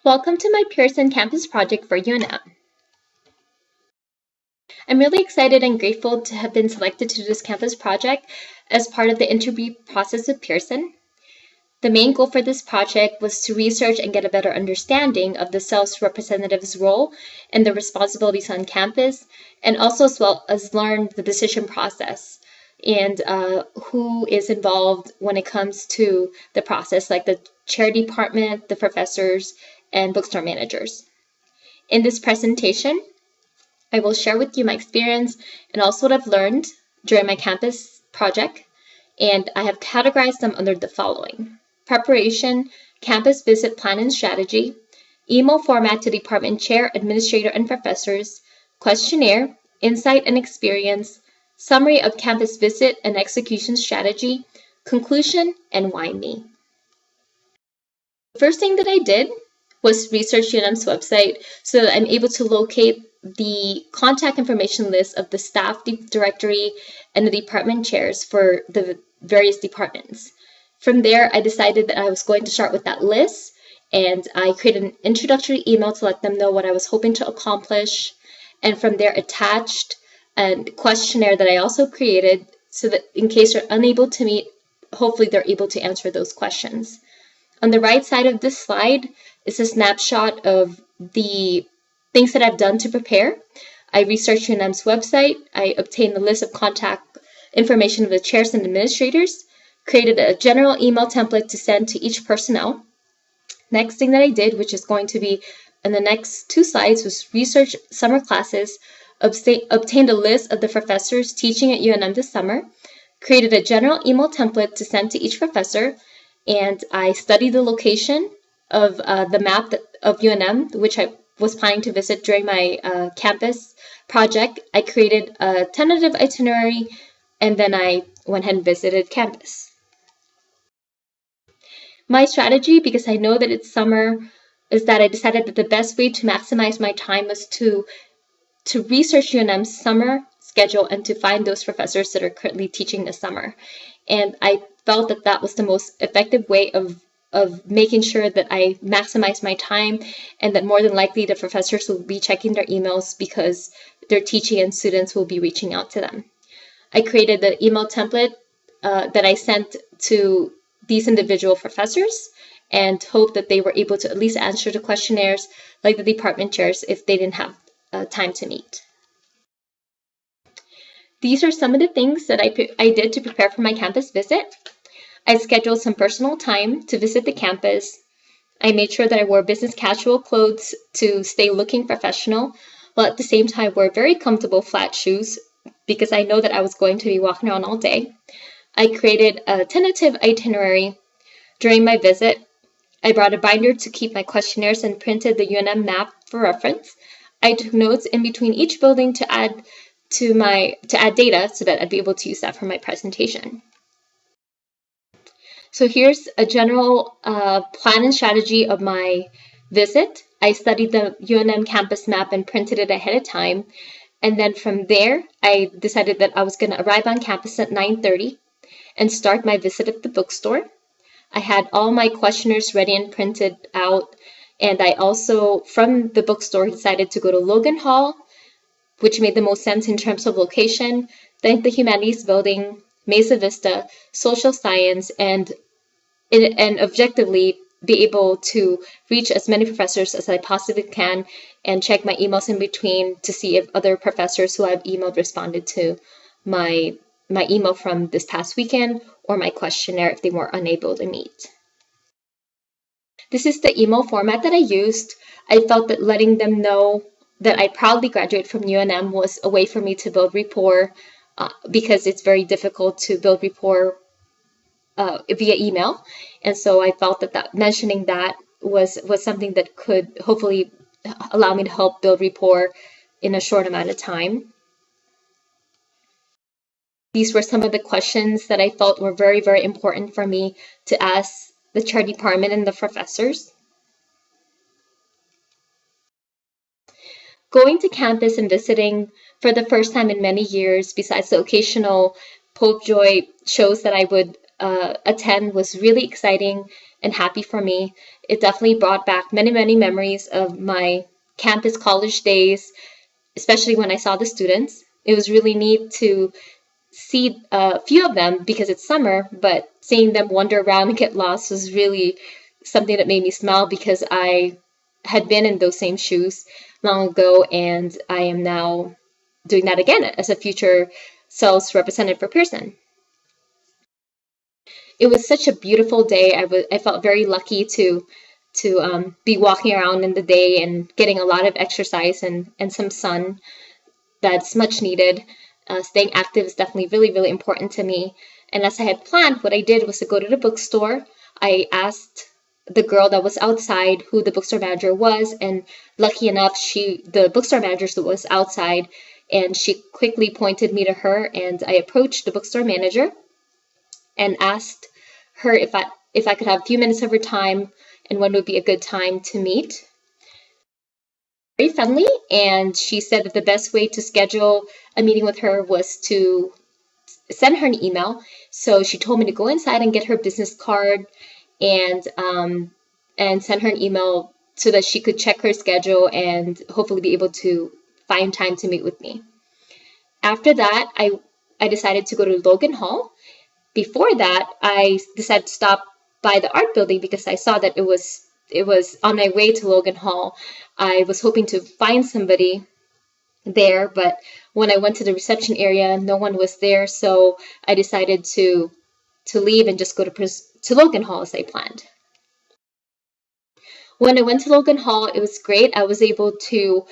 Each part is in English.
Welcome to my Pearson campus project for UNM. I'm really excited and grateful to have been selected to do this campus project as part of the interview process with Pearson. The main goal for this project was to research and get a better understanding of the sales representative's role and the responsibilities on campus, and also as well as learn the decision process and who is involved when it comes to the process, like the chair department, the professors, and bookstore managers. In this presentation, I will share with you my experience and also what I've learned during my campus project, and I have categorized them under the following: preparation, campus visit plan and strategy, email format to department chair, administrator, and professors, questionnaire, insight and experience, summary of campus visit and execution strategy, conclusion, and why me. The first thing that I did was research UNM's website so that I'm able to locate the contact information list of the staff directory and the department chairs for the various departments. From there, I decided that I was going to start with that list, and I created an introductory email to let them know what I was hoping to accomplish, and from there attached a questionnaire that I also created so that in case they're unable to meet, hopefully they're able to answer those questions. On the right side of this slide is a snapshot of the things that I've done to prepare. I researched UNM's website, I obtained a list of contact information of the chairs and administrators, created a general email template to send to each personnel. Next thing that I did, which is going to be in the next two slides, was research summer classes, obtained a list of the professors teaching at UNM this summer, created a general email template to send to each professor, and I studied the location of the map of UNM, which I was planning to visit during my campus project. I created a tentative itinerary, and then I went ahead and visited campus. My strategy, because I know that it's summer, is that I decided that the best way to maximize my time was to research UNM's summer schedule and to find those professors that are currently teaching this summer. And I felt that that was the most effective way of making sure that I maximize my time, and that more than likely the professors will be checking their emails because they're teaching and students will be reaching out to them. I created the email template that I sent to these individual professors and hope that they were able to at least answer the questionnaires like the department chairs if they didn't have time to meet. These are some of the things that I did to prepare for my campus visit. I scheduled some personal time to visit the campus. I made sure that I wore business casual clothes to stay looking professional, while at the same time wore very comfortable flat shoes because I know that I was going to be walking around all day. I created a tentative itinerary during my visit. I brought a binder to keep my questionnaires and printed the UNM map for reference. I took notes in between each building to add data so that I'd be able to use that for my presentation. So here's a general plan and strategy of my visit. I studied the UNM campus map and printed it ahead of time. And then from there, I decided that I was going to arrive on campus at 9:30 and start my visit at the bookstore. I had all my questionnaires ready and printed out. And I also, from the bookstore, decided to go to Logan Hall, which made the most sense in terms of location, then the Humanities Building, Mesa Vista, Social Science, and objectively be able to reach as many professors as I possibly can and check my emails in between to see if other professors who I've emailed responded to my email from this past weekend or my questionnaire if they were unable to meet. This is the email format that I used. I felt that letting them know that I proudly graduated from UNM was a way for me to build rapport because it's very difficult to build rapport via email. And so I felt that mentioning that was something that could hopefully allow me to help build rapport in a short amount of time. These were some of the questions that I felt were very, very important for me to ask the chair department and the professors. Going to campus and visiting for the first time in many years, besides the occasional Pope Joy shows that I would attend, was really exciting and happy for me. It definitely brought back many, many memories of my campus college days, especially when I saw the students. It was really neat to see a few of them because it's summer, but seeing them wander around and get lost was really something that made me smile because I had been in those same shoes long ago, and I am now doing that again as a future sales representative for Pearson. It was such a beautiful day. I felt very lucky to be walking around in the day and getting a lot of exercise and some sun that's much needed. Staying active is definitely really, really important to me. And as I had planned, what I did was to go to the bookstore. I asked the girl that was outside who the bookstore manager was, and lucky enough, the bookstore manager was outside, and she quickly pointed me to her, and I approached the bookstore manager and asked her if I could have a few minutes of her time and when would be a good time to meet. Very friendly, and she said that the best way to schedule a meeting with her was to send her an email. So she told me to go inside and get her business card and send her an email so that she could check her schedule and hopefully be able to find time to meet with me. After that, I decided to go to Logan Hall. Before that, I decided to stop by the art building because I saw that it was on my way to Logan Hall. I was hoping to find somebody there, but when I went to the reception area, no one was there, so I decided to leave and just go to Logan Hall as I planned. When I went to Logan Hall, it was great. I was able to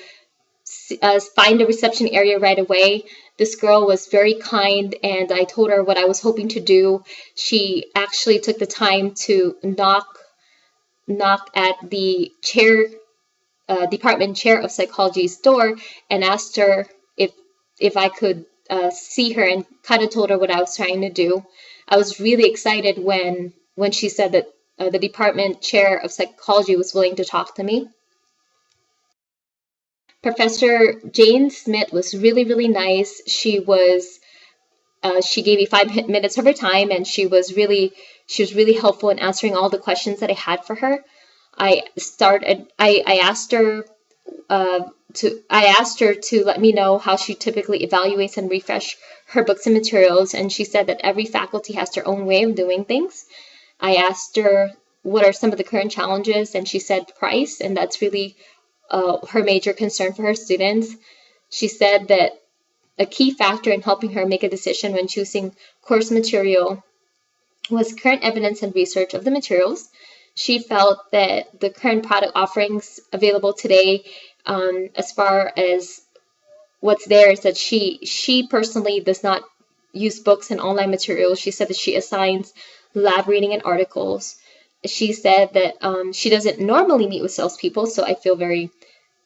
find the reception area right away. This girl was very kind, and I told her what I was hoping to do. She actually took the time to knock at the department chair of psychology's door and asked her if I could see her, and kind of told her what I was trying to do. I was really excited when she said that the department chair of psychology was willing to talk to me. Professor Jane Smith was really, really nice. She gave me 5 minutes of her time, and she was really helpful in answering all the questions that I had for her. I asked her to let me know how she typically evaluates and refresh her books and materials, and she said that every faculty has their own way of doing things. I asked her what are some of the current challenges, and she said price, and that's really her major concern for her students. She said that a key factor in helping her make a decision when choosing course material was current evidence and research of the materials. She felt that the current product offerings available today, as far as what's there, is that she personally does not use books and online materials. She said that she assigns lab reading and articles. She said that she doesn't normally meet with salespeople, so I feel very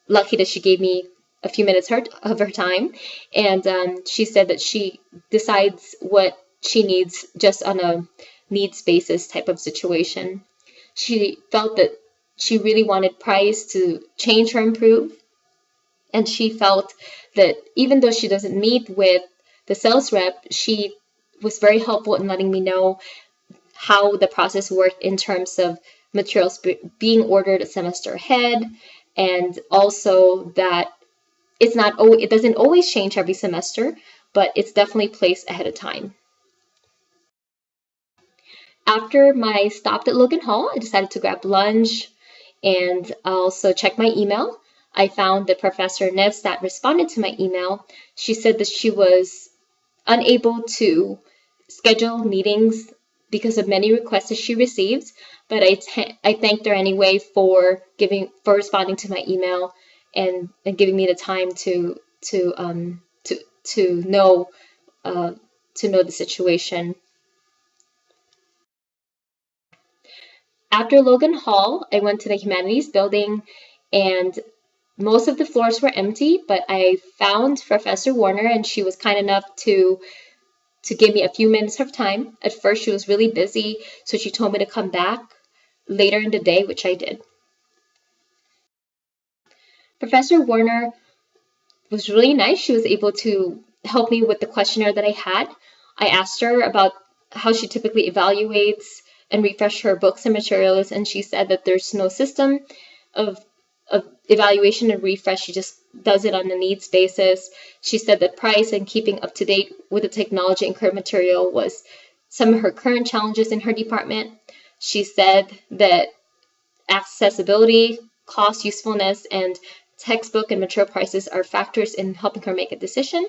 lucky that she gave me a few minutes of her time. And she said that she decides what she needs just on a needs basis type of situation. She felt that she really wanted price to change or improve. And she felt that even though she doesn't meet with the sales rep, she was very helpful in letting me know how the process worked in terms of materials being ordered a semester ahead, and also that it doesn't always change every semester, but it's definitely placed ahead of time. After my stop at Logan Hall, I decided to grab lunch and also check my email. I found that Professor Nevstat responded to my email. She said that she was unable to schedule meetings because of many requests that she received, but I thanked her anyway for responding to my email and giving me the time to know the situation. After Logan Hall, I went to the Humanities building, and most of the floors were empty, but I found Professor Warner, and she was kind enough to give me a few minutes of time. At first, she was really busy, so she told me to come back later in the day, which I did. Professor Warner was really nice. She was able to help me with the questionnaire that I had. I asked her about how she typically evaluates and refresh her books and materials. And she said that there's no system of evaluation and refresh. She just does it on a needs basis. She said that price and keeping up to date with the technology and current material was some of her current challenges in her department. She said that accessibility, cost, usefulness, and textbook and material prices are factors in helping her make a decision.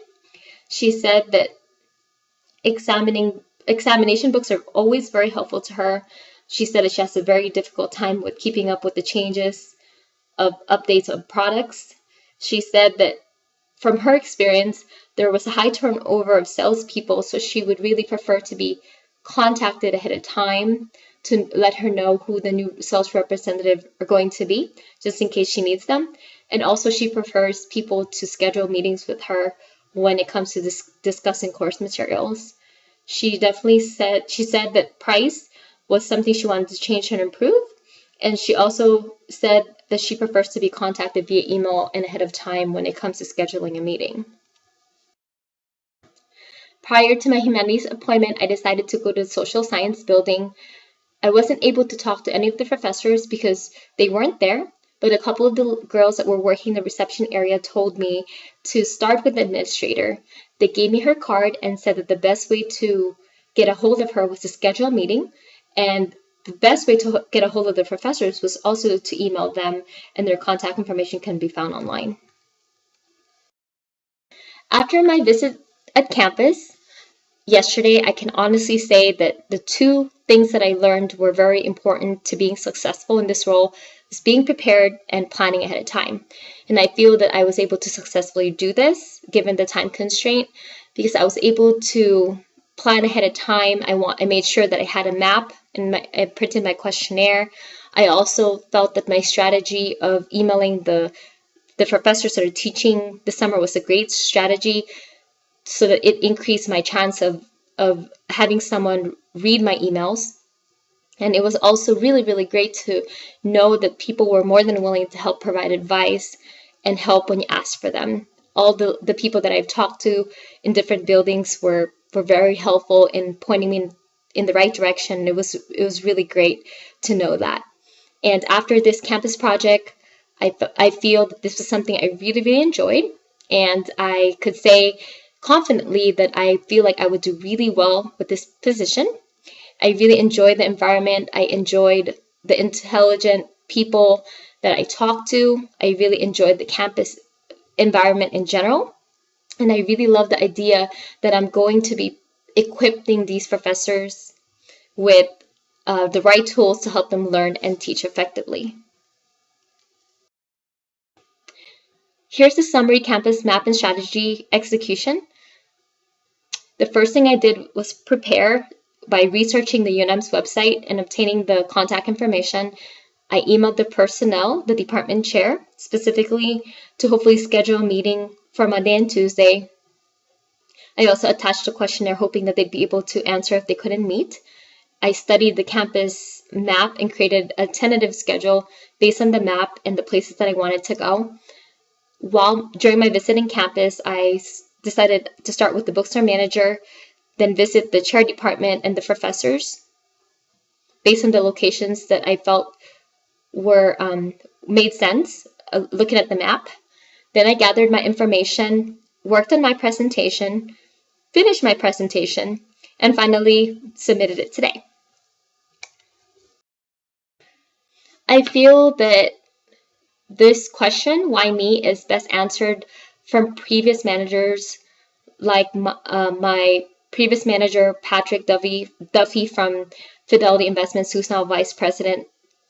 She said that examination books are always very helpful to her. She said that she has a very difficult time with keeping up with the changes of updates of products. She said that from her experience, there was a high turnover of salespeople, so she would really prefer to be contacted ahead of time to let her know who the new sales representative are going to be, just in case she needs them. And also she prefers people to schedule meetings with her when it comes to discussing course materials. She said that price was something she wanted to change and improve. And she also said that she prefers to be contacted via email and ahead of time when it comes to scheduling a meeting. Prior to my humanities appointment, I decided to go to the social science building. I wasn't able to talk to any of the professors because they weren't there, but a couple of the girls that were working the reception area told me to start with the administrator. They gave me her card and said that the best way to get a hold of her was to schedule a meeting, and the best way to get a hold of the professors was also to email them, and their contact information can be found online. After my visit at campus yesterday, I can honestly say that the two things that I learned were very important to being successful in this role was being prepared and planning ahead of time. And I feel that I was able to successfully do this given the time constraint because I was able to plan ahead of time. I made sure that I had a map and I printed my questionnaire. I also felt that my strategy of emailing the professors that are teaching this summer was a great strategy so that it increased my chance of having someone read my emails. And it was also really, really great to know that people were more than willing to help provide advice and help when you asked for them. All the people that I've talked to in different buildings were very helpful in pointing me in the right direction. It was really great to know that. And after this campus project, I feel that this was something I really, really enjoyed. And I could say confidently that I feel like I would do really well with this position. I really enjoyed the environment. I enjoyed the intelligent people that I talked to. I really enjoyed the campus environment in general. And I really love the idea that I'm going to be equipping these professors with the right tools to help them learn and teach effectively. Here's the summary campus map and strategy execution. The first thing I did was prepare by researching the UNM's website and obtaining the contact information. I emailed the personnel, the department chair, specifically to hopefully schedule a meeting for Monday and Tuesday. I also attached a questionnaire hoping that they'd be able to answer if they couldn't meet. I studied the campus map and created a tentative schedule based on the map and the places that I wanted to go. During my visit in campus, I decided to start with the bookstore manager, then visit the chair department and the professors based on the locations that I felt were made sense, looking at the map. Then I gathered my information, worked on my presentation, finished my presentation, and finally submitted it today. I feel that this question, why me, is best answered from previous managers like my previous manager, Patrick Duffy from Fidelity Investments, who's now vice president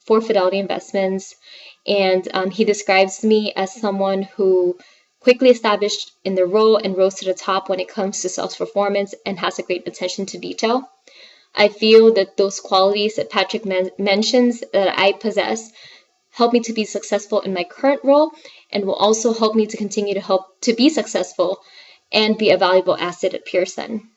for Fidelity Investments. And he describes me as someone who quickly established in the role and rose to the top when it comes to sales performance and has a great attention to detail. I feel that those qualities that Patrick mentions that I possess help me to be successful in my current role and will also help me to continue to help to be successful and be a valuable asset at Pearson.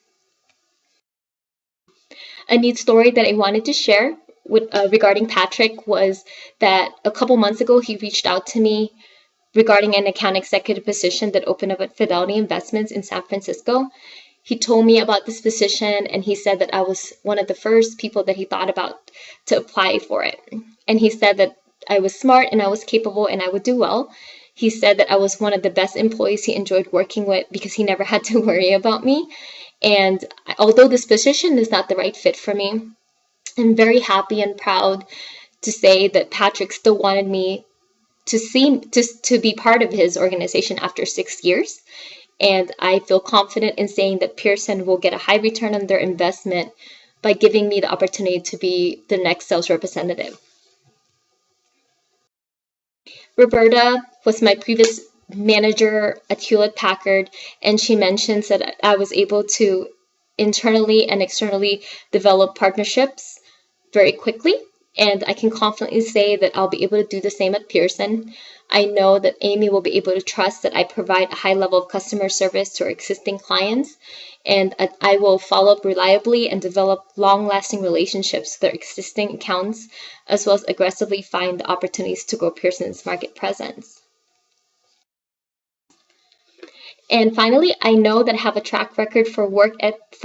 A neat story that I wanted to share regarding Patrick was that a couple months ago he reached out to me regarding an account executive position that opened up at Fidelity Investments in San Francisco. He told me about this position, and he said that I was one of the first people that he thought about to apply for it. And he said that I was smart and I was capable and I would do well. He said that I was one of the best employees he enjoyed working with because he never had to worry about me. And although this position is not the right fit for me, I'm very happy and proud to say that Patrick still wanted me to be part of his organization after 6 years. And I feel confident in saying that Pearson will get a high return on their investment by giving me the opportunity to be the next sales representative. Roberta was my previous manager at Hewlett Packard, and she mentions that I was able to internally and externally develop partnerships very quickly, and I can confidently say that I'll be able to do the same at Pearson. I know that Amy will be able to trust that I provide a high level of customer service to our existing clients, and I will follow up reliably and develop long-lasting relationships with our existing accounts, as well as aggressively find the opportunities to grow Pearson's market presence. And finally, I know that I have a track record for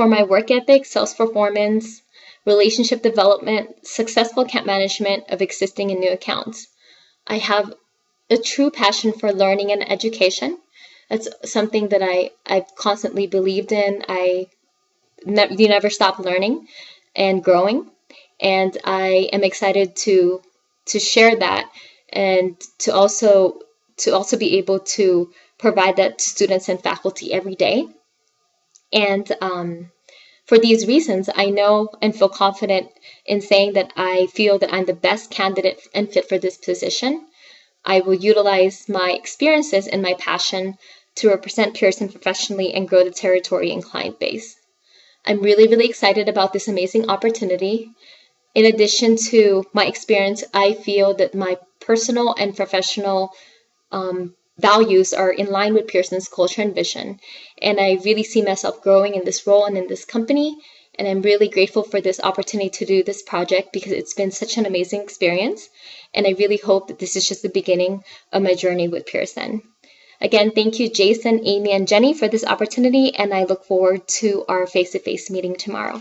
my work ethic, sales performance, relationship development, successful account management of existing and new accounts. I have a true passion for learning and education. That's something that I've constantly believed in. You never stop learning and growing, and I am excited to share that and to also be able to provide that to students and faculty every day. And for these reasons, I know and feel confident in saying that I feel that I'm the best candidate and fit for this position. I will utilize my experiences and my passion to represent Pearson professionally and grow the territory and client base. I'm really, really excited about this amazing opportunity. In addition to my experience, I feel that my personal and professional values are in line with Pearson's culture and vision. And I really see myself growing in this role and in this company. And I'm really grateful for this opportunity to do this project because it's been such an amazing experience. And I really hope that this is just the beginning of my journey with Pearson. Again, thank you, Jason, Amy, and Jenny for this opportunity. And I look forward to our face-to-face meeting tomorrow.